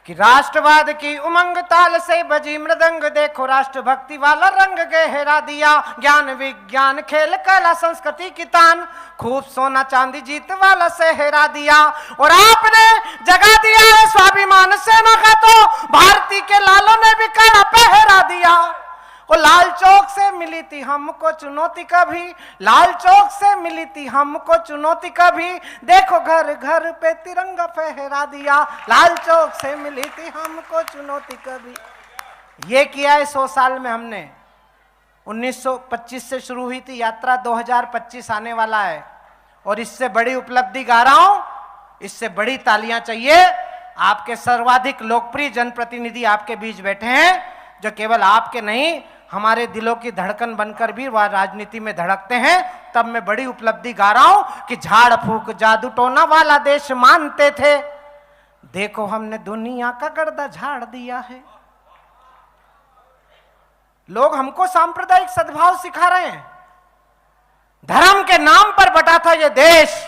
कि राष्ट्रवाद की उमंग ताल से बजी मृदंग, देखो राष्ट्रभक्ति वाला रंग गहरा दिया। ज्ञान विज्ञान खेल कला संस्कृति की तान, खूब सोना चांदी जीत वाला सेहरा दिया। और आपने जगा दिया है स्वाभिमान सेना का, तो भारती के लालों ने भी कड़ा पहरा दिया। और लाल चौक से मिली थी हमको चुनौती कभी, लाल चौक से मिली थी हमको चुनौती कभी, देखो घर घर पे तिरंगा फहरा दिया। लाल चौक से मिली थी हमको चुनौती कभी। ये किया है 100 साल में हमने। 1925 से शुरू हुई थी यात्रा, 2025 आने वाला है और इससे बड़ी उपलब्धि गा रहा हूं, इससे बड़ी तालियां चाहिए। आपके सर्वाधिक लोकप्रिय जनप्रतिनिधि आपके बीच बैठे हैं, जो केवल आपके नहीं हमारे दिलों की धड़कन बनकर भी वह राजनीति में धड़कते हैं। तब मैं बड़ी उपलब्धि गा रहा हूं कि झाड़ फूक जादू टोना वाला देश मानते थे, देखो हमने दुनिया का गर्दा झाड़ दिया है। लोग हमको सांप्रदायिक सद्भाव सिखा रहे हैं। धर्म के नाम पर बटा था यह देश।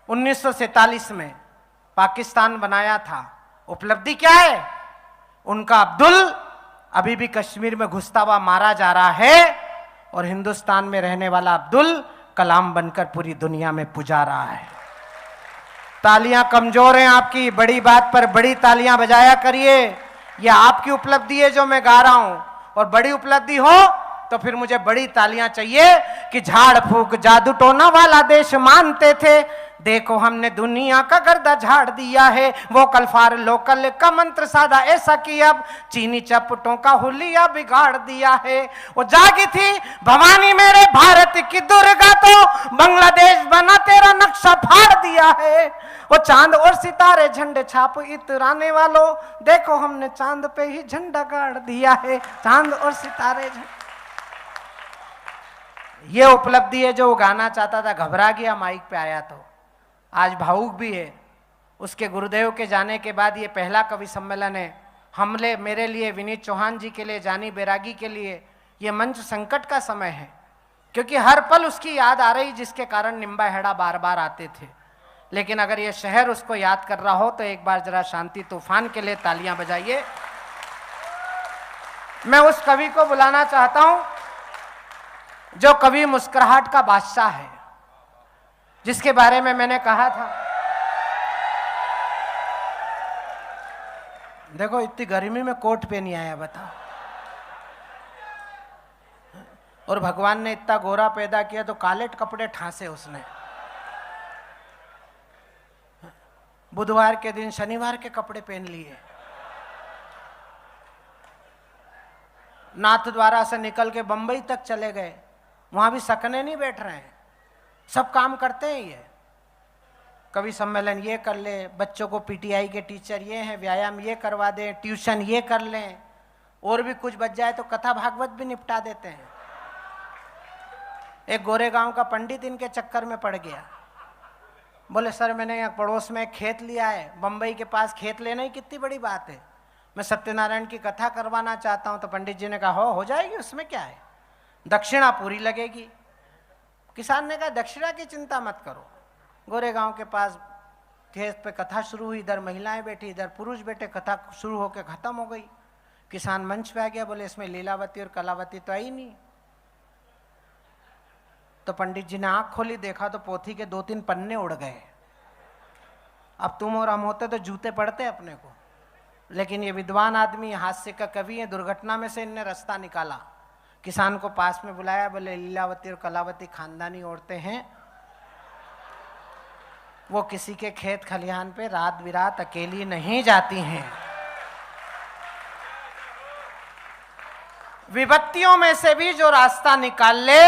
1947 में पाकिस्तान बनाया था। उपलब्धि क्या है? उनका अब्दुल अभी भी कश्मीर में घुसता हुआ मारा जा रहा है और हिंदुस्तान में रहने वाला अब्दुल कलाम बनकर पूरी दुनिया में पुजा रहा है। तालियां कमजोर हैं आपकी, बड़ी बात पर बड़ी तालियां बजाया करिए। यह आपकी उपलब्धि है जो मैं गा रहा हूं, और बड़ी उपलब्धि हो तो फिर मुझे बड़ी तालियां चाहिए कि झाड़ फूक जादू टोना वाला देश मानते थे, देखो हमने दुनिया का गर्दा झाड़ दिया है। वो कल फार लोकल का मंत्र साधा ऐसा कि अब चीनी चपटों का हुलिया बिगाड़ दिया है। वो जागी थी भवानी मेरे भारत की दुर्गा, तो बांग्लादेश बना तेरा नक्शा फाड़ दिया है। वो चांद और सितारे झंडे छाप इतराने वालों, देखो हमने चांद पे ही झंडा गाड़ दिया है। चांद और सितारे ये उपलब्धि है जो वो गाना चाहता था, घबरा गया माइक पे आया तो। आज भावुक भी है। उसके गुरुदेव के जाने के बाद ये पहला कवि सम्मेलन है। हमले मेरे लिए, विनीत चौहान जी के लिए, जानी बैरागी के लिए ये मंच संकट का समय है, क्योंकि हर पल उसकी याद आ रही, जिसके कारण निम्बा हेड़ा बार बार आते थे। लेकिन अगर ये शहर उसको याद कर रहा हो तो एक बार जरा शांति तूफान के लिए तालियां बजाइए। मैं उस कवि को बुलाना चाहता हूं जो कवि मुस्कुराहट का बादशाह है, जिसके बारे में मैंने कहा था। देखो इतनी गर्मी में कोट पे नहीं आया, बताओ। और भगवान ने इतना गोरा पैदा किया तो काले कपड़े ठांसे उसने। बुधवार के दिन शनिवार के कपड़े पहन लिए। नाथ द्वारा से निकल के बंबई तक चले गए, वहां भी सकने नहीं बैठ रहे हैं, सब काम करते हैं। ये कवि सम्मेलन ये कर ले, बच्चों को पीटीआई के टीचर ये हैं, व्यायाम ये करवा दें, ट्यूशन ये कर लें, और भी कुछ बच जाए तो कथा भागवत भी निपटा देते हैं। एक गोरेगांव का पंडित इनके चक्कर में पड़ गया। बोले सर मैंने यहाँ पड़ोस में खेत लिया है, बम्बई के पास खेत लेना ही कितनी बड़ी बात है, मैं सत्यनारायण की कथा करवाना चाहता हूँ। तो पंडित जी ने कहा हो जाएगी, उसमें क्या है, दक्षिणा पूरी लगेगी। किसान ने कहा दक्षिणा की चिंता मत करो। गोरेगांव के पास खेत पे कथा शुरू हुई, इधर महिलाएं बैठी, इधर पुरुष बैठे, कथा शुरू होकर खत्म हो गई। किसान मंच पे आ गया, बोले इसमें लीलावती और कलावती तो आई नहीं। तो पंडित जी ने आंख खोली, देखा तो पोथी के 2-3 पन्ने उड़ गए। अब तुम और हम होते तो जूते पड़ते अपने को, लेकिन ये विद्वान आदमी, हास्य का कवि है, दुर्घटना में से इनने रास्ता निकाला। किसान को पास में बुलाया, बोले लीलावती और कलावती खानदानी औरतें हैं, वो किसी के खेत खलिहान पे रात बिरात अकेली नहीं जाती हैं। विपत्तियों में से भी जो रास्ता निकाल ले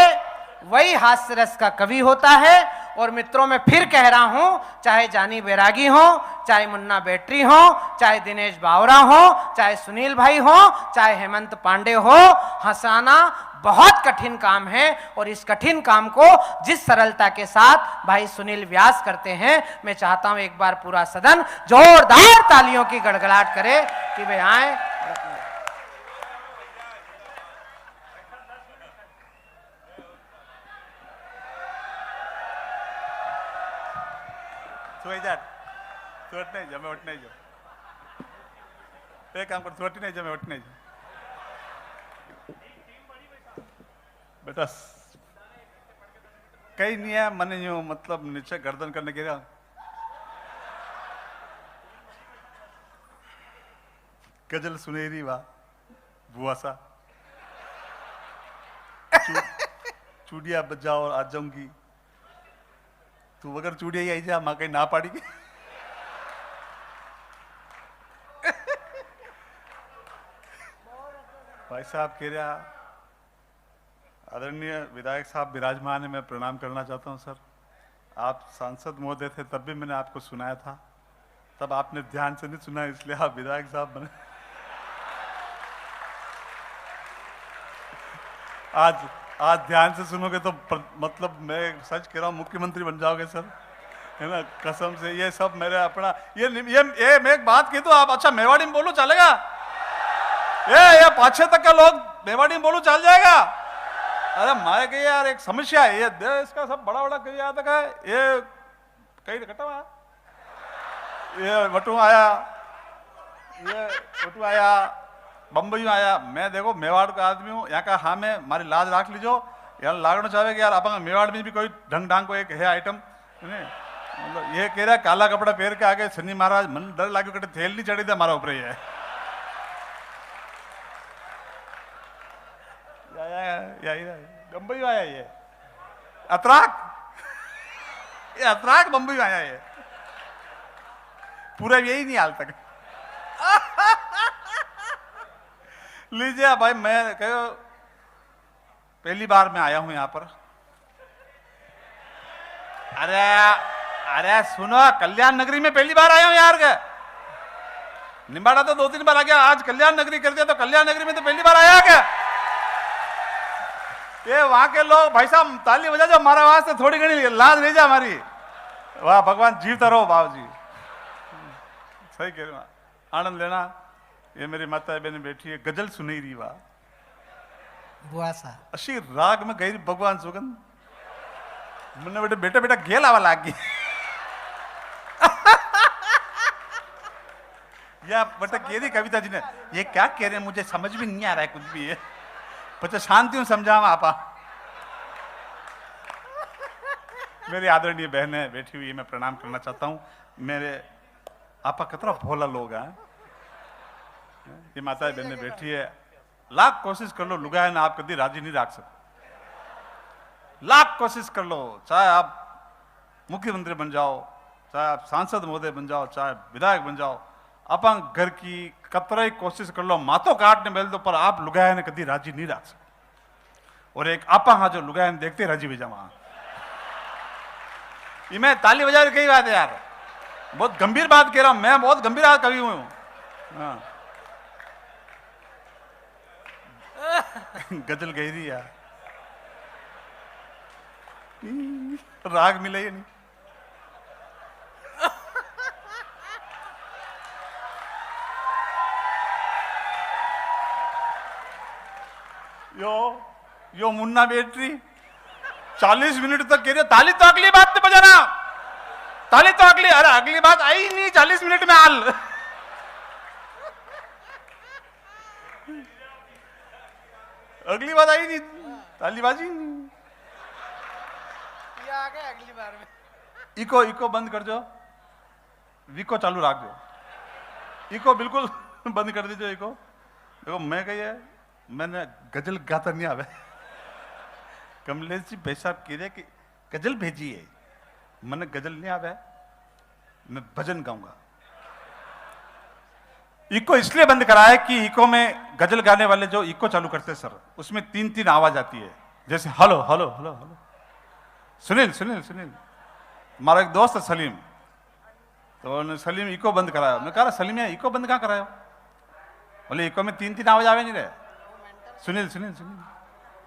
वही हास्य रस का कवि होता है। और मित्रों में फिर कह रहा हूं, चाहे जानी बैरागी हो, चाहे मुन्ना बैटरी हो, चाहे दिनेश बावरा हो, चाहे सुनील भाई हो, चाहे हेमंत पांडे हो, हंसाना बहुत कठिन काम है। और इस कठिन काम को जिस सरलता के साथ भाई सुनील व्यास करते हैं, मैं चाहता हूं एक बार पूरा सदन जोरदार तालियों की गड़गड़ाहट करे कि वे आए। नहीं जा मैं उठ नहीं जा। एक काम कर, तू हटी नहीं जा, मैं हटी नहीं जा बेटा, कहीं नहीं है मैंने यूं मतलब नीचे गर्दन करने के लिए। गजल सुनेरी वाह बुआ सा, चूड़िया बजाओ और आ जाऊंगी, तू अगर चूड़िया ही आई जा, मां कहीं ना पाड़ी। भाई साहब कह रहा, आदरणीय विधायक साहब विराजमान है, मैं प्रणाम करना चाहता हूं सर। आप सांसद महोदय थे तब भी मैंने आपको सुनाया था, तब आपने ध्यान से नहीं सुना, इसलिए आप विधायक साहब बने। आज ध्यान से सुनोगे तो मतलब मैं सच कह रहा हूं मुख्यमंत्री बन जाओगे सर, है ना, कसम से। ये सब मेरे अपना ये मैं एक बात कही तो आप, अच्छा मेवाड़ी में बोलूं चलेगा? ये पाछे तक का लोग मेवाड़ी में बोलूं चल जाएगा? अरे मैं कही यार एक समस्या है ये देश का, सब बड़ा बड़ा कही आता है, ये कहीं कटा हुआ, ये वटू आया, बम्बई में आया। मैं देखो मेवाड़ का आदमी हूँ, यहाँ का। हाँ मैं हमारी लाज राख लीजो यार, लागना चाहे कि यार अपन मेवाड़ में भी कोई ढंग ढांग को एक है आइटम, मतलब ये कह रहा है काला कपड़ा पहन के आगे शनि महाराज, मन डर लागे कटे थेल नहीं चढ़ी था हमारा ऊपर ही है। बम्बई में आया ये अतराक बम्बई में आया ये, पूरा यही नहीं हाल तक। लीजिए भाई, मैं कहो पहली बार मैं आया हूं यहां पर। अरे सुनो, कल्याण नगरी में पहली बार आया हूं यार के। निम्बाड़ा तो 2-3 बार आ गया, आज कल्याण नगरी कर दिया, तो कल्याण नगरी में तो पहली बार आया क्या? ये वहां के लोग भाई साहब ताली बजा जो, हमारा आवाज से थोड़ी घनी लाज नहीं जा हमारी। वाह भगवान, जीवता रहो बाबू जी, सही कह रहे हो, आनंद लेना। ये मेरी माता बहन बैठी है, गजल सुनी रही वाह बुआ सा, अशी राग में गई भगवान सुगंध, मैंने बेटे बेटा बेटा गेल आवा लाग गई। या बेटा कह रही कविता जी ने, ये क्या कह रहे हैं मुझे समझ भी नहीं आ रहा है कुछ भी है, बच्चा शांति हूं समझावा आपा। मेरी आदरणीय बहनें बैठी हुई है, मैं प्रणाम करना चाहता हूं। मेरे आपा कितना भोला लोग हैं, ये माता बहन बैठी है, लाख कोशिश कर लो लुगाया ना आप कभी राजी नहीं रख सकते, लाख कोशिश कर लो, चाहे आप मुख्यमंत्री बन जाओ, चाहे आप सांसद महोदय बन जाओ, चाहे विधायक बन जाओ, अपन घर की कतराई कोशिश कर लो, माथों काटने बैल दो, पर आप लुगाया ने कभी राजी नहीं रख सकते। और एक आपा हाँ जो लुगाया ने देखते राजी भेजा वहां, ये मैं ताली बजा के कही बात है यार, बहुत गंभीर बात कह रहा हूं, मैं बहुत गंभीर कवि हूं। हाँ। गजल गहरी यार, राग मिले ही नहीं। यो मुन्ना बैटरी 40 मिनट तक कह रहे ताली तो अगली बात पे बजाना, ताली तो अगली, अरे अगली बात आई नहीं 40 मिनट में हाल। अगली बात आई नहीं, तालीबाजी नहीं, ये आ गए अगली बार में। इको बंद कर दो, विको चालू रख दो, इको बिल्कुल बंद कर दीजिए। इको देखो मैं कही मैंने गजल गाता नहीं आवे, कमलेश जी भाई साहब कह रहे कि गजल भेजी है, मैंने गजल नहीं आवे, मैं भजन गाऊंगा। इको इसलिए बंद करा है कि इको में गजल गाने वाले जो इको चालू करते सर, उसमें 3-3 आवाज आती है, जैसे hello hello hello hello. Sunil Sunil Sunil हमारा एक दोस्त है सलीम, तो सलीम इको बंद कराया। मैं कहा सलीम यार इको बंद कहाँ कराया? बोले इको में 3-3 आवाज आवे नहीं रहे। सुनील सुनील सुनील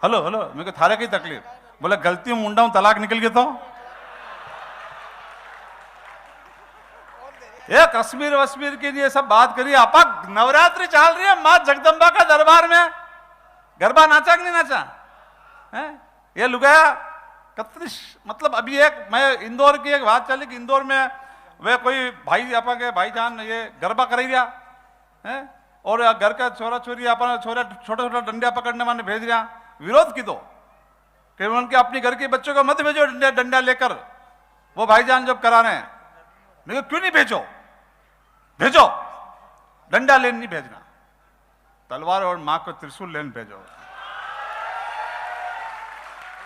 हेलो हेलो, मेरे को थारे की तकलीफ, बोले गलती हूं मुंडा हूं तलाक निकल गया तो ये कश्मीर वश्मीर के लिए सब बात करिए। आपा नवरात्रि चल रही है, मां जगदम्बा का दरबार में गरबा नाचा कि नहीं नाचा है? ये लुगाया कत्रिश, मतलब अभी एक मैं इंदौर की एक बात चली कि इंदौर में वे कोई भाई आपा के भाईजान ये गरबा कर रहा है, और घर का छोरा छोरी अपना छोरा छोटा छोटा डंडा पकड़ने वाले भेज रहा, विरोध की दो कि उनके अपने घर के बच्चों को मत भेजो डंडा लेकर, वो भाईजान जब करा रहे हैं। मैं क्यों नहीं भेजो, भेजो, डंडा लेने नहीं भेजना, तलवार और मां को त्रिशूल लेने भेजो।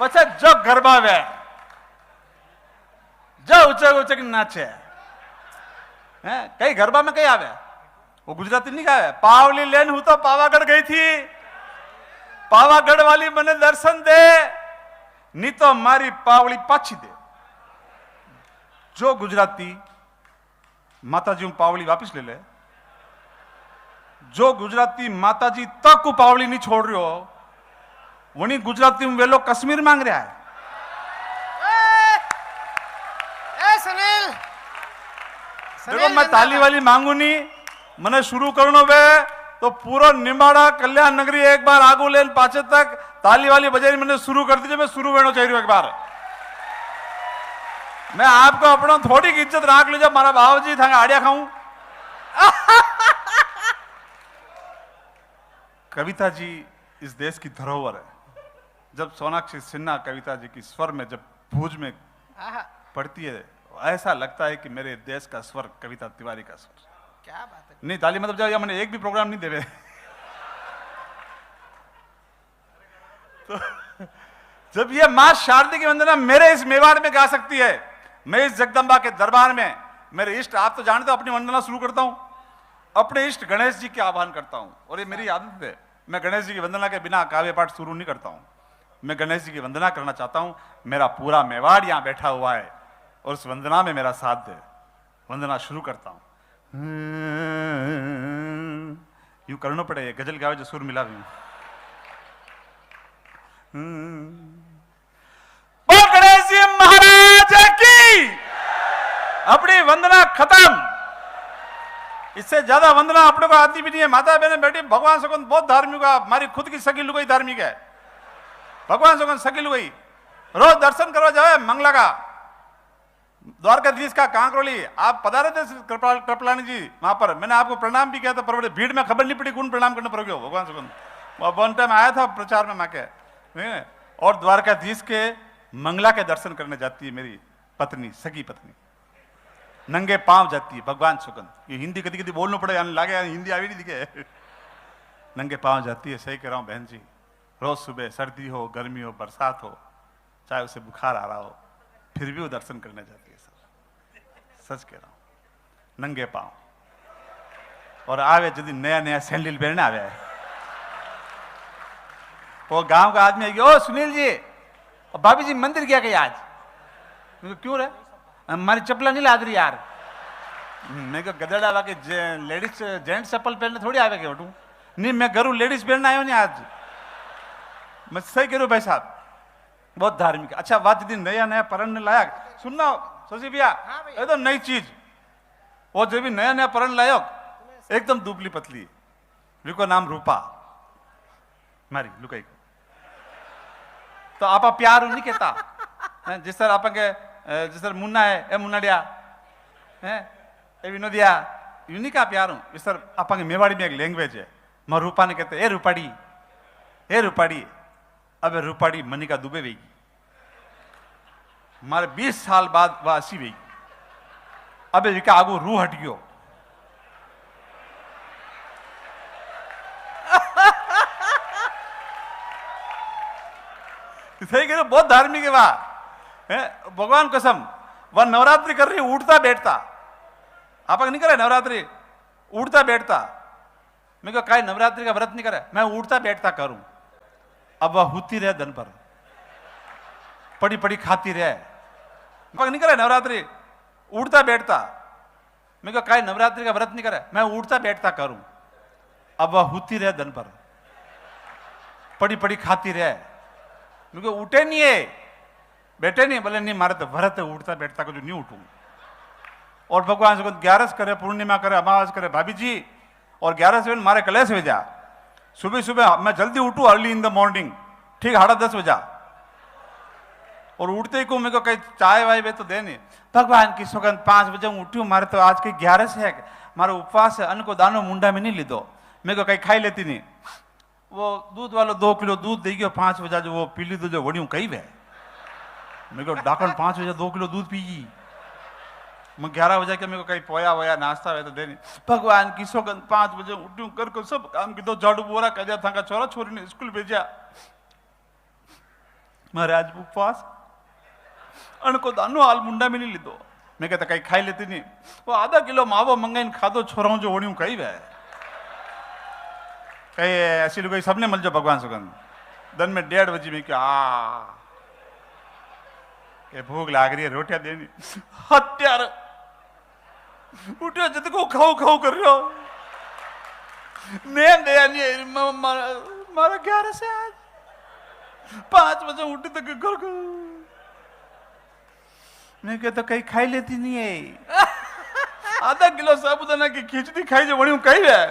पछा जो गरबा वे जो ऊंचे ऊंचे नाचे हैं, कई गरबा में कई आवे, वो गुजराती नहीं गावे। पावली लेन हूं तो पावागढ़ गई थी, पावागढ़ वाली मने दर्शन दे, नहीं तो मारी पावली पाछी दे। जो गुजराती माताजी पावली वापिस ले ले, जो गुजराती माताजी तक को पावली नहीं छोड़ रहे हो, वही गुजराती में वे लोग कश्मीर मांग रहा है। सुनील, देखो मैं ताली वाली मांगू नहीं, मैंने शुरू करनो वे तो पूरा निम्बाड़ा कल्याण नगरी एक बार आगू लेन पाचे तक ताली वाली बजाई मैंने शुरू कर दी। मैं शुरू वेणो चाहिए एक बार, मैं आपको अपना थोड़ी इज्जत राख लीजिए, मारा बाबूजी था आड़िया खाऊं। कविता जी इस देश की धरोहर है। जब सोनाक्षी सिन्हा कविता जी की स्वर में जब भूज में पड़ती है, ऐसा लगता है कि मेरे देश का स्वर कविता तिवारी का स्वर। क्या बात है। नहीं ताली मतलब जब मैंने एक भी प्रोग्राम नहीं देवे तो जब ये मां शारदी की वंदना मेरे इस मेवाड़ में गा सकती है, मैं इस जगदम्बा के दरबार में मेरे इष्ट, आप तो जानते हो, अपनी वंदना शुरू करता हूं, अपने इष्ट गणेश जी के आह्वान करता हूं। और ये मेरी आदत है, मैं गणेश जी की वंदना के बिना काव्य पाठ शुरू नहीं करता हूं। मैं गणेश जी की वंदना करना चाहता हूं, मेरा पूरा मेवाड़ यहां बैठा हुआ है और उस वंदना में मेरा साथ दे। वंदना शुरू करता हूं, यूं करना पड़े, गजल गावे जो सुर मिला भी। गणेश जी महाराज की अपनी वंदना खत्म। इससे ज्यादा वंदना अपने को आती भी नहीं है। माता बहने बेटी, भगवान सुगंध बहुत धार्मिक है, हमारी खुद की सगी लुगाई धार्मिक है। भगवान सुगंध सगी लुगाई रोज दर्शन करवा जाए मंगला का, द्वारकाधीश का कांकरोली। आप पधारे थे कृपलानी जी वहां पर, मैंने आपको प्रणाम भी किया था, पर भीड़ में खबर नहीं पड़ी कौन प्रणाम करने पड़ोगे। भगवान सुगंध वन टाइम आया था प्रचार में माके, और द्वारकाधीश के मंगला के दर्शन करने जाती है मेरी पत्नी, सगी पत्नी, नंगे पांव जाती है। भगवान सुगंध, ये हिंदी कभी कभी बोलना पड़े, लागे हिंदी आवी नहीं दिखे, नंगे पांव जाती है। सही कह रहा हूं बहन जी, रोज सुबह सर्दी हो गर्मी हो बरसात हो, चाहे उसे बुखार आ रहा हो, फिर भी वो दर्शन करने जाती है। सर सच कह रहा हूं, नंगे पांव। और आवे यदि नया नया सैंडल पहनने आवे, वो गांव का आदमी है, ओ सुनील जी, भाभी जी मंदिर गया कहीं आज? क्यों रे? हमारी चप्पल नहीं लाद रही यार। मैं गदड़ा आवा के लेडीज जेंट्स चप्पल पहनने थोड़ी आवे के बटू, नहीं मैं घरू लेडीज पहनना आयो नहीं आज। मैं सही कह रहा हूं भाई साहब, बहुत धार्मिक। अच्छा बात यदि नया नया परण लायक सुनना शशि भैया, एकदम नई चीज, वो जो भी नया नया परण लायक एकदम दुबली पतली, जिसको नाम रूपा मारी लुकाई को, तो आपा प्यार नहीं कहता जिस तरह आप जिस तरह मुन्ना है, ए मुन्नाडिया है, ए विनोदिया, यू नहीं कहा प्यार हूं। इस तरह आप मेवाड़ी में एक लैंग्वेज है, मैं रूपा ने कहते ए रूपाड़ी, ए रूपाड़ी। अब रूपाड़ी मनिका दुबे वेगी, मारे 20 साल बाद वह 80 वेगी। अब विका आगू रू हट गयो, सही कह रहे, बहुत धार्मिक है वह। भगवान कसम, वह नवरात्रि कर रही, उठता बैठता। आप नहीं करे नवरात्रि, उठता बैठता। मैं कहा काय नवरात्रि का व्रत नहीं करे, मैं उठता बैठता करूं। अब वह होती रहे दिन पर, पड़ी पड़ी खाती रहे। नहीं करे नवरात्रि, उठता बैठता। मैं कहा काय नवरात्रि का व्रत नहीं करे, मैं उठता बैठता करूं। अब वह होती रहे दिन पर, पड़ी पड़ी खाती रहे। मैं उठे नहीं है, बैठे नहीं, बोले नहीं मारे तो व्रत है, उठता बैठता को जो नहीं उठूं। और भगवान से 11 करे, पूर्णिमा करे, अमावस करे भाभी जी, और 11 से मारे कलेश हो जा। सुबह सुबह मैं जल्दी उठूं, अर्ली इन द मॉर्निंग, ठीक 10:30 बजा, और उठते ही को मेरे को कहीं चाय वाय वे तो दे नहीं। भगवान की सुगंध 5 बजे उठी हूं, मारे तो आज के 11 से है, मारे उपवास है, अन्न को दानो मुंडा में नहीं लीधो, मैं को कहीं खाई लेती नहीं। वो दूध वालों 2 किलो दूध दे गयो 5 बजे जो वो पीली तो जो वड़ियों कही वे मेरे को डाकन 5 बजे 2 किलो दूध पीगी। मैं 11 बजे के मेरे को कहीं पोया वया नाश्ता वे तो देनी। भगवान की सौगंध 5 बजे उठूं कर को सब काम की तो झाड़ू बोरा कजा था का छोरा छोरी ने स्कूल भेजा। महाराज उपवास अनको दानो हाल मुंडा में नहीं लीधो। मैं कहता कहीं खाई लेती नहीं। वो आधा किलो मावो मंगाई खादो छोराओं जो वड़ियों कही वे कहीं ऐसी लोग सबने मिल जाओ भगवान सुगंध। दिन में 1:30 बजे में क्या ये भूख लाग रही है रोटियां देनी। हत्यार उठो जित को खाओ खाओ कर रहे हो नींद नहीं मारा 11 से आज 5 बजे उठी तक घर को मैं कहता कहीं खाई लेती नहीं है। आधा किलो साबुदाना की खिचड़ी खाई जो बड़ी कही है।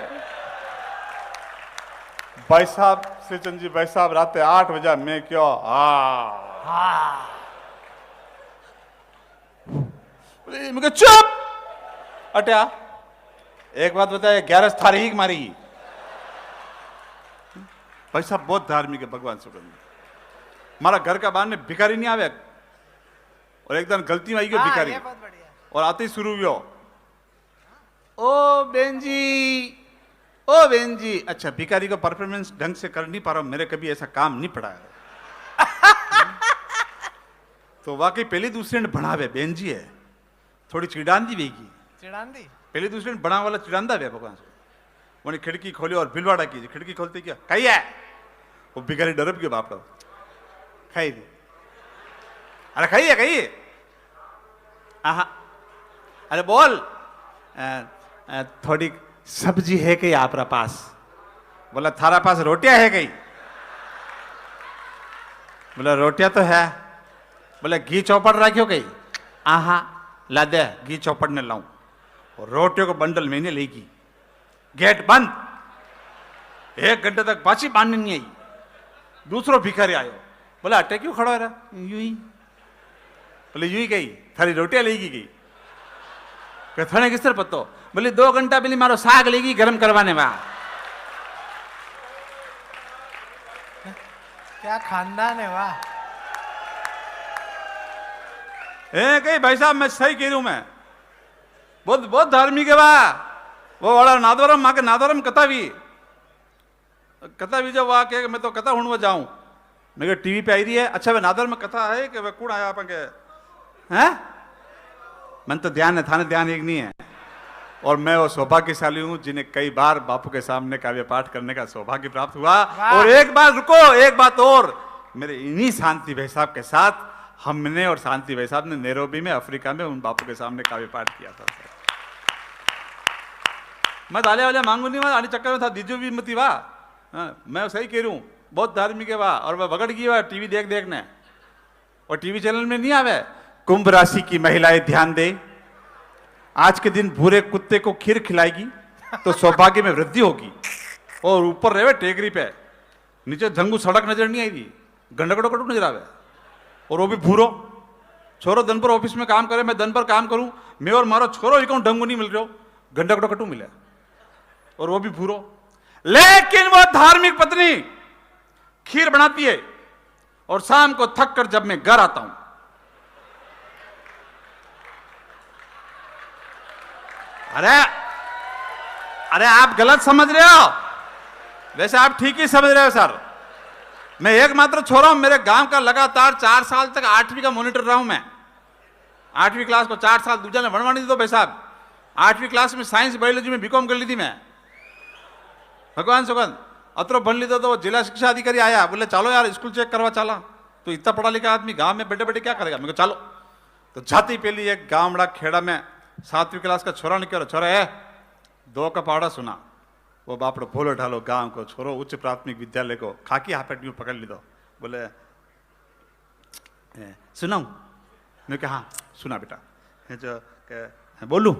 भाई साहब श्रीचंद जी भाई साहब रात 8 बजे मैं क्यों मैं चुप अट्या एक बात बताए 11 तारीख मारी। भाई साहब बहुत धार्मिक है भगवान सुगंध। हमारा घर का बाहर में भिखारी नहीं आवे और एक दिन गलती में आई गयो भिखारी और आते ही शुरू हुआ ओ बेन जी अच्छा भिखारी को परफॉर्मेंस ढंग से कर नहीं पा रहा हूं मेरे कभी ऐसा काम नहीं पड़ा है। तो वाकई पहली दूसरे ने बढ़ावे बेन जी है थोड़ी चिड़ांदी वेगी चिड़ांदी पहली दूसरे ने बड़ा वाला चिड़ांदा वे भगवान से उन्हें खिड़की खोली और बिलवाड़ा की खिड़की खोलते क्या कही है वो भिखारी डरब गयो बाप खाई दी अरे कही आहा अरे बोल थोड़ी सब्जी है कहीं आपरा पास बोला थारा पास रोटियां है कहीं बोला रोटियां तो है बोला घी चौपड़ रखियो कहीं आहा ला दे घी चौपड़ ने लाऊं और रोटियों को बंडल मैंने लेगी गेट बंद 1 घंटे तक पाची बांधने नहीं आई। दूसरो भिखारी आयो बोला अटे क्यों खड़ा रहा यूं ही बोले यूं ही गई थारी रोटियां लेगी गई थाने किस तरह पतो बोले 2 घंटा पहले मारो साग लेगी गरम करवाने में। क्या खानदान है वाह। कहीं भाई साहब मैं सही कह रही हूं मैं बहुत धार्मिक है वाह वो वाला नादोरम माँ के नादोरम कथा भी जब वहां के मैं तो कथा हूं जाऊं मैं टीवी पे आई रही है। अच्छा वे नादर में कथा है कि वे कौन आया आप हैं मन तो ध्यान है थाने ध्यान एक नहीं है और मैं वो सौभाग्यशाली हूं जिन्हें कई बार बापू के सामने काव्य पाठ करने का सौभाग्य प्राप्त हुआ। और एक बार रुको एक बात और मेरे इन्हीं शांति भाई साहब के साथ हमने और शांति भाई साहब ने नैरोबी में अफ्रीका में उन बापू के सामने काव्य पाठ किया था। मैं दाले वाले मांगू नहीं आने चक्कर में था दीजो भी मती वाह मैं सही कह रही हूं बहुत धार्मिक है वाह और वह बगड़ गई वाह टीवी देखने और टीवी चैनल में नहीं आवे कुंभ राशि की महिलाएं ध्यान दे आज के दिन भूरे कुत्ते को खीर खिलाएगी तो सौभाग्य में वृद्धि होगी। और ऊपर रहे टेकरी पे नीचे झंगू सड़क नजर नहीं आई गंडकड़ो कटू नजर आवे और वो भी भूरो छोरो दिन पर ऑफिस में काम करे मैं दिन पर काम करूं मैं और मारो छोरो ही कहूं ढंगू नहीं मिल रहा गंडकड़ो कटू मिले और वो भी भूरो। लेकिन वो धार्मिक पत्नी खीर बनाती है और शाम को थक कर जब मैं घर आता हूं अरे आप गलत समझ रहे हो वैसे आप ठीक ही समझ रहे हो सर। मैं एकमात्र छोरा हूं मेरे गांव का लगातार 4 साल तक 8वीं का मॉनिटर रहा हूं मैं 8वीं क्लास को 4 साल दूसरा ने बनवानी दी तो भाई साहब 8वीं क्लास में साइंस बायोलॉजी में बीकॉम कर ली थी मैं भगवान सुगंध अतरो बन ली तो वो जिला शिक्षा अधिकारी आया बोले चलो यार स्कूल चेक करवा चला तो इतना पढ़ा लिखा आदमी गांव में बैठे बैठे क्या करेगा मेरे को चलो तो जाती पहली एक गांवड़ा खेड़ा में 7वीं क्लास का छोरा निकलो छोरा है 2 का पहाड़ा सुना वो बापड़ो भोलो ढालो गांव को छोरो उच्च प्राथमिक विद्यालय को खाकी हापेट यूं पकड़ ली दो बोले सुनाऊं मैं कहा हाँ सुना बेटा जो बोलू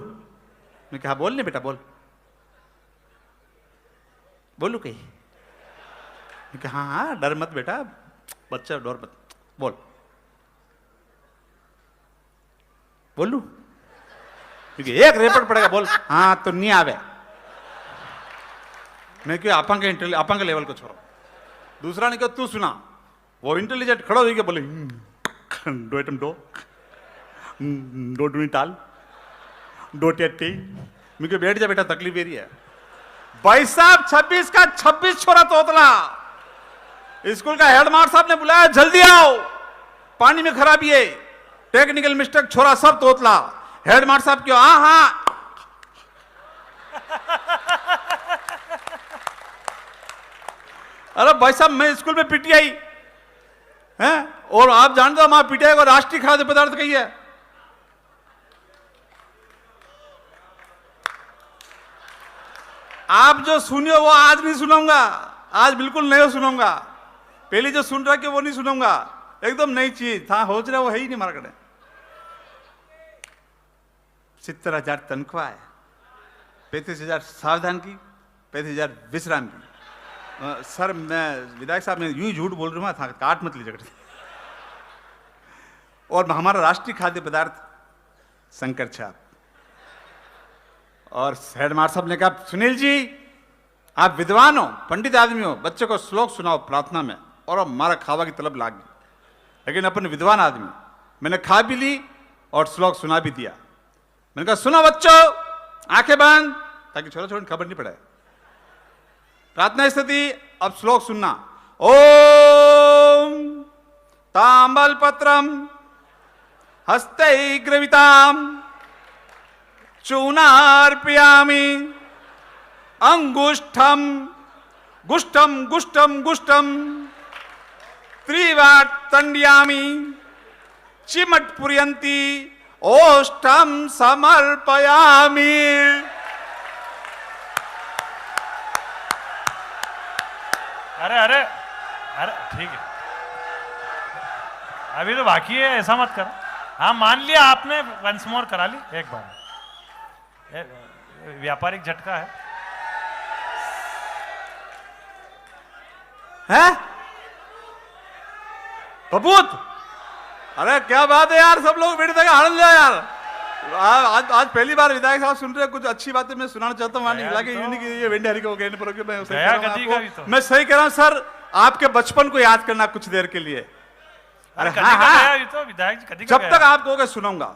मैं कहा बोल नहीं बेटा बोलू कही मैं कहा हाँ डर मत बेटा बच्चा डर मत बोलू क्योंकि एक रेपट पड़ेगा बोल हाँ तो नहीं आवे मैं क्यों आपा के लेवल को छोड़ो। दूसरा ने कहा तू सुना, वो इंटेलिजेंट खड़ा हो गया बोले दो एटम दो डूनी टाल दो टेटी। मैं क्यों बैठ जा बेटा, तकलीफ मेरी है। भाई साहब 26 का 26 छोरा तोतला। स्कूल का हेडमास्टर साहब ने बुलाया, जल्दी आओ, पानी में खराबी है, टेक्निकल मिस्टेक, छोरा सब तोतला। हेडमास्टर साहब क्यों, हाँ हाँ। अरे भाई साहब मैं स्कूल में पीटीआई है, और आप जानते हो हमारा पीटीआई को राष्ट्रीय खाद्य पदार्थ कही है। आप जो सुनियो वो आज नहीं सुनाऊंगा, आज बिल्कुल नहीं सुनाऊंगा। पहले जो सुन रहा कि वो नहीं सुनाऊंगा, एकदम नई चीज था, हो रहा वो है ही नहीं मार्केट। 70,000 तनख्वाह है, 35,000 सावधान की, 35,000 विश्राम की। सर मैं विधायक साहब मैं यूं ही झूठ बोल रहा था, काट मत लीजिए। और हमारा राष्ट्रीय खाद्य पदार्थ शंकर छाप। और हेडमास्टर साहब ने कहा सुनील जी आप विद्वान हो, पंडित आदमी हो, बच्चे को श्लोक सुनाओ प्रार्थना में। और हमारा खावा की तलब लाग गई, लेकिन अपन विद्वान आदमी, मैंने खा भी ली और श्लोक सुना भी दिया। मैंने कहा सुनो बच्चों, आंखें बंद, ताकि छोटे छोटे खबर नहीं पड़े। प्रार्थना स्थिति, अब श्लोक सुनना। ओम तांबल पत्रम हस्ते ग्रविताम चूनार्पयामि अंगुष्ठम गुष्ठम गुष्ठम गुष्ठम त्रिवाट तंड्यामि चिमट पुर्यंती ओष्ठम समर्पयामि। अरे अरे अरे ठीक है, अभी तो बाकी है, ऐसा मत करो। हाँ मान लिया आपने, वंस मोर करा ली एक बार, व्यापारिक झटका है। कपूत, अरे क्या बात है यार, सब लोग बैठे थे आनंद लिया यार। आज पहली बार विधायक साहब सुन रहे, कुछ अच्छी बातें मैं सुनाना चाहता हूँ। ये वेंडे हरि को कहने पर मैं सही कह रहा हूँ सर, आपके बचपन को याद करना कुछ देर के लिए। अरे हाँ, तो विधायक जी कभी जब तक आप कहोगे सुनाऊंगा।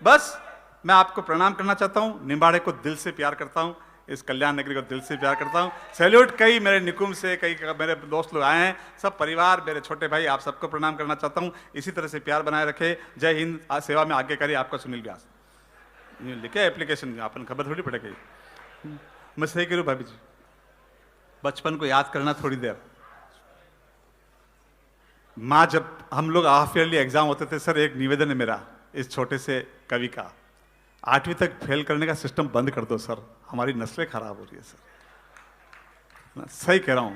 बस मैं आपको प्रणाम करना चाहता हूँ, निम्बाड़े को दिल से प्यार करता हूँ, इस कल्याण नगरी को दिल से प्यार करता हूँ। सैल्यूट, कई मेरे निकुंभ से कई मेरे दोस्त लोग आए हैं, सब परिवार, मेरे छोटे भाई, आप सबको प्रणाम करना चाहता हूँ। इसी तरह से प्यार बनाए रखे। जय हिंद, सेवा में आगे करिए। आपका सुनील व्यास लिखे एप्लीकेशन, अपन खबर थोड़ी पड़ेगी। मैं सही करूँ भाभी जी, बचपन को याद करना थोड़ी देर। माँ, जब हम लोग हाफ ईयरली एग्जाम होते थे सर, एक निवेदन है मेरा इस छोटे से कवि का, 8वीं तक फेल करने का सिस्टम बंद कर दो सर, हमारी नस्लें खराब हो रही है सर। सही कह रहा हूं,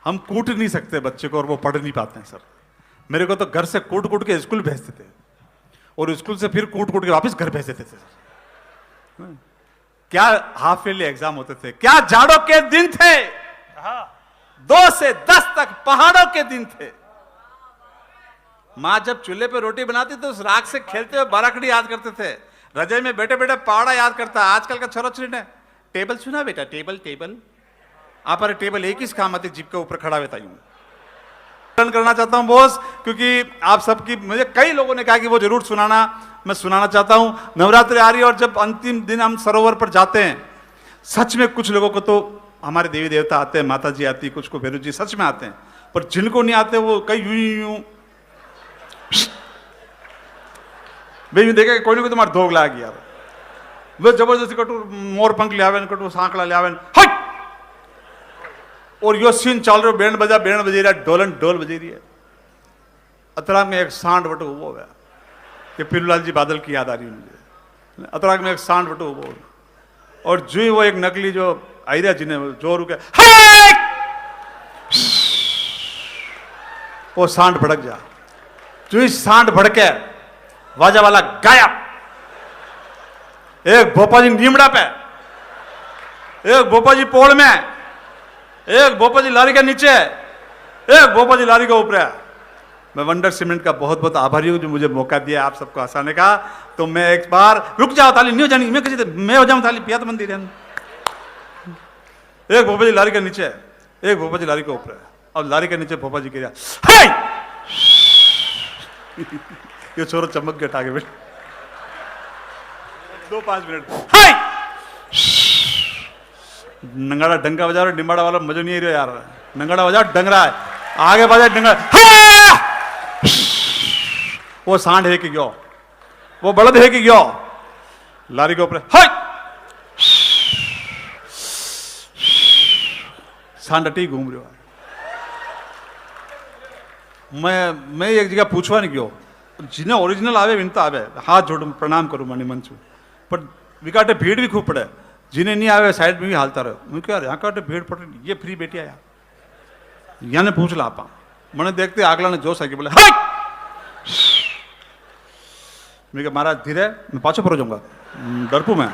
हम कूट नहीं सकते बच्चे को और वो पढ़ नहीं पाते हैं सर। मेरे को तो घर से कूट कूट के स्कूल भेजते थे और स्कूल से फिर कूट कूट के वापस घर भेज देते थे सर। क्या हाफ ईयरली एग्जाम होते थे, क्या जाड़ों के दिन थे। 2 से 10 तक पहाड़ों के दिन थे। माँ जब चूल्हे पे रोटी बनाती तो उस राख से खेलते हुए बाराखड़ी याद करते थे। रजाई में बैठे बैठे पहाड़ा याद करता। आजकल का छोरा छोरी ने टेबल सुना बेटा, टेबल टेबल आप, अरे टेबल एक ही काम आती, जीप के ऊपर खड़ा रहता हूं। करना चाहता हूं बॉस, क्योंकि आप सबकी, मुझे कई लोगों ने कहा कि वो जरूर सुनाना, मैं सुनाना चाहता हूं। नवरात्रि आ रही है और जब अंतिम दिन हम सरोवर पर जाते हैं, सच में कुछ लोगों को तो हमारे देवी देवता आते हैं, माता जी आती, कुछ को भैरव जी सच में आते हैं, पर जिनको नहीं आते वो कई यूं भाई देखे कोई नहीं, कोई तुम्हारा धोग ला गया वो जबरदस्ती कटू मोर पंख ले आवे, कटू सांकड़ा ले आवे, हट। और यो सीन चल रहा, बैंड बजे रहा, डोलन डोल बजे रही है। अतराग में एक सांड बटो वो है कि पीरूलाल जी बादल की याद आ रही है मुझे। अतराग में एक सांड बटो वो, और जो ही वो एक नकली जो आयरिया जी ने जोर रुके, वो सांड भड़क जा। जो ही सांड भड़के, वाजा वाला गायब। एक भोपा जी नीमड़ा पे, एक भोपा जी पोड़ में, एक भोपा जी लारी के नीचे, एक भोपा जी लारी के ऊपर है। मैं वंडर सीमेंट का बहुत बहुत आभारी हूं जो मुझे मौका दिया आप सबको हंसाने का। तो मैं एक बार रुक जाओ, ताली नहीं हो जानी, मैं हो जाऊं ताली, पिया तो मंदिर है। एक भोपा जी लारी के नीचे है, एक भोपा जी लारी के ऊपर है। अब लारी के नीचे भोपा जी गिरा, हाय ये छोरा चमक गया आगे बैठ 2-5 मिनट, हाय नंगाड़ा डंगा बजा रहा, निम्बाड़ा वाला मजा नहीं आ रहा यार, नंगाड़ा बजा डंग रहा है, आगे बजा डंगा, वो सांड है कि गयो, वो बड़द है कि गयो, लारी के ऊपर हाय सांडटी घूम रहे हो। मैं एक जगह पूछवा नहीं गयो, जिन्हें ओरिजिनल आवे विनता आवे, हाथ जोड़ प्रणाम करूँ मनी मन छू, पर विकाटे भीड़ भी खूब पड़े, जिन्हें नहीं आवे साइड में भी हालता रहे। मैं क्या यहाँ काटे भीड़ पड़ रही, ये फ्री बेटिया यार, यहाँ ने पूछ ला आप, मैंने देखते आगला ने जोश आके बोले हाय, मैं क्या महाराज धीरे, मैं पाछो पर हो जाऊंगा, डरपू मैं,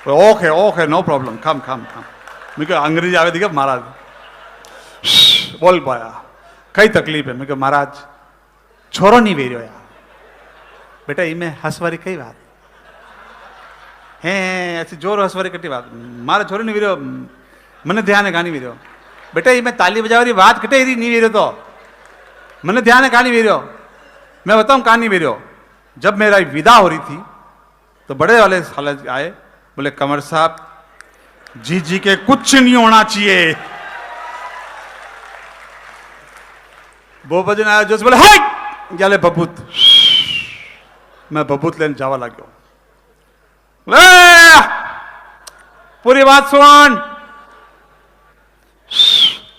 ओके ओके नो प्रॉब्लम, कम कम कम। मैं क्या अंग्रेजी आवे दिखा महाराज, बोल पाया कई तकलीफ है। मैं क्या महाराज छोरो नहीं वेरियो यार, बेटा इमे हंसवारी कई बात है, ऐसी जोर हंसवारी कटी बात, मारे छोरो नहीं वेरियो, मैंने ध्यान है कहानी वेरियो, बेटा इमे ताली बजावारी बात कटे नहीं वेरियो, तो मैंने ध्यान है कहानी वेरियो। मैं बताऊं कहानी वेरियो, जब मेरा विदा हो रही थी तो बड़े वाले साले आए, बोले कमर साहब जी के कुछ नहीं होना चाहिए। वो भजन आया जो बोले हाय जाले बबूत, मैं बबूत लेने जावा लग गया, पूरी बात सुन।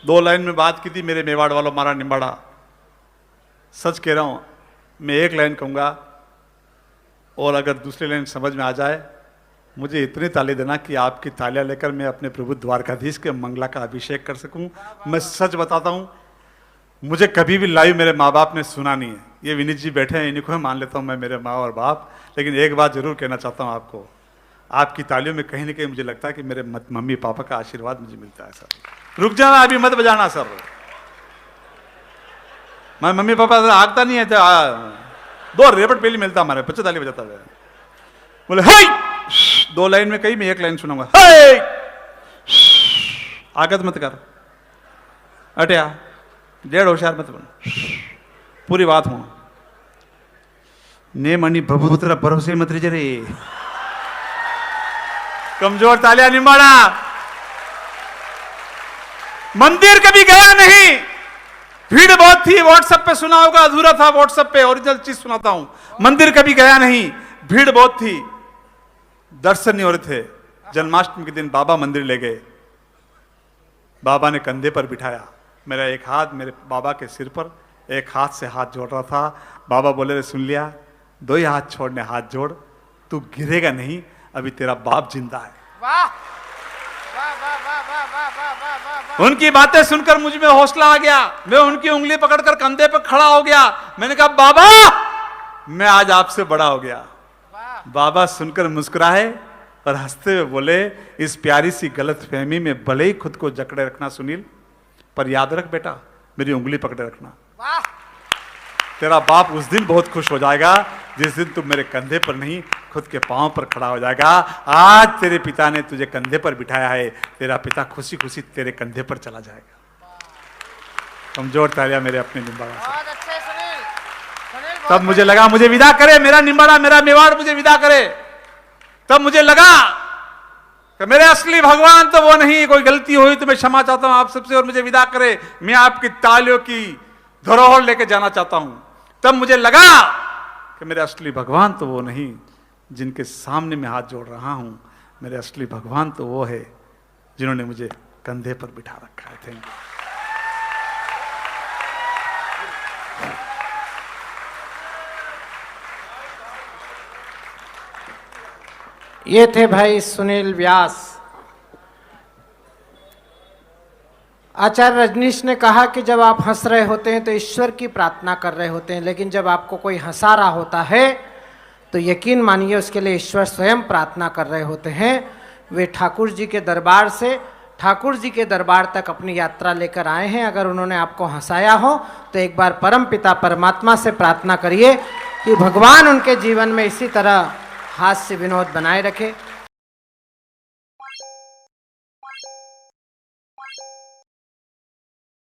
2 लाइन में बात की थी मेरे मेवाड़ वालों, मारा निम्बाड़ा, सच कह रहा हूं, मैं 1 लाइन कहूंगा और अगर दूसरी लाइन समझ में आ जाए, मुझे इतनी ताली देना कि आपकी तालियां लेकर मैं अपने प्रभु द्वारकाधीश के मंगला का अभिषेक कर सकूं। मैं सच बताता हूं, मुझे कभी भी लाइव मेरे माँ बाप ने सुना नहीं है, ये विनीत जी बैठे हैं, इन्हीं को मान लेता हूं मैं मेरे माँ और बाप, लेकिन एक बात जरूर कहना चाहता हूं आपको, आपकी तालियों में कहीं ना कहीं मुझे लगता है कि मेरे मम्मी पापा का आशीर्वाद मुझे मिलता है। सर रुक जाना, अभी मत बजाना सर, मैं मम्मी पापा आगता नहीं है, 2 रेपट पहले मिलता हमारे, 25 ताली बजाता है, बोले हाय 2 लाइन में कही, मैं 1 लाइन सुनाऊंगा, हाय आगत मत कर, अटया 1.5 होशियार मत बन, पूरी बात हूं ने मनी भभूतरा भरोसे मत रिजे रे, कमजोर तालियां निम्बाड़ा। मंदिर कभी गया नहीं, भीड़ बहुत थी, व्हाट्सएप पे सुना होगा, अधूरा था व्हाट्सएप पे, ओरिजिनल चीज सुनाता हूं, मंदिर कभी गया नहीं, भीड़ बहुत थी, दर्शन नहीं हो रहे थे। जन्माष्टमी के दिन बाबा मंदिर ले गए, बाबा ने कंधे पर बिठाया, मेरा एक हाथ मेरे बाबा के सिर पर, एक हाथ से हाथ जोड़ रहा था। बाबा बोले सुन लिया, 2 ही हाथ छोड़ने, हाथ जोड़, तू गिरेगा नहीं, अभी तेरा बाप जिंदा है। वाह वाह वाह वाह वाह वाह वाह वाह वाह। उनकी बातें सुनकर मुझ में हौसला आ गया, मैं उनकी उंगली पकड़कर कंधे पर खड़ा हो गया, मैंने कहा बाबा मैं आज आपसे बड़ा हो गया। बाबा सुनकर मुस्कुराए और हंसते हुए बोले, इस प्यारी सी गलतफहमी में भले ही खुद को जकड़े रखना सुनील, पर याद रख बेटा मेरी उंगली पकड़े रखना, तेरा बाप उस दिन बहुत खुश हो जाएगा जिस दिन तू मेरे कंधे पर नहीं खुद के पांव पर खड़ा हो जाएगा। आज तेरे पिता ने तुझे कंधे पर बिठाया है, तेरा पिता खुशी खुशी तेरे कंधे पर चला जाएगा। कमजोर तालियां मेरे अपने निम्बाड़ा से। बहुत अच्छे सुनील, सुनील तब मुझे लगा मुझे विदा करे मेरा निम्बाड़ा, मेरा मेवाड़ मुझे विदा करे। तब मुझे लगा कि मेरे असली भगवान तो वो नहीं, कोई गलती हुई तो मैं क्षमा चाहता हूं आप सबसे और मुझे विदा करे, मैं आपकी तालियों की धरोहर लेके जाना चाहता हूं। तब मुझे लगा कि मेरे असली भगवान तो वो नहीं जिनके सामने मैं हाथ जोड़ रहा हूं, मेरे असली भगवान तो वो है जिन्होंने मुझे कंधे पर बिठा रखा है। Thank you. ये थे भाई सुनील व्यास। आचार्य रजनीश ने कहा कि जब आप हंस रहे होते हैं तो ईश्वर की प्रार्थना कर रहे होते हैं, लेकिन जब आपको कोई हंसा रहा होता है तो यकीन मानिए उसके लिए ईश्वर स्वयं प्रार्थना कर रहे होते हैं। वे ठाकुर जी के दरबार से ठाकुर जी के दरबार तक अपनी यात्रा लेकर आए हैं। अगर उन्होंने आपको हंसाया हो तो एक बार परम पिता परमात्मा से प्रार्थना करिए कि भगवान उनके जीवन में इसी तरह हास्य विनोद बनाए रखे।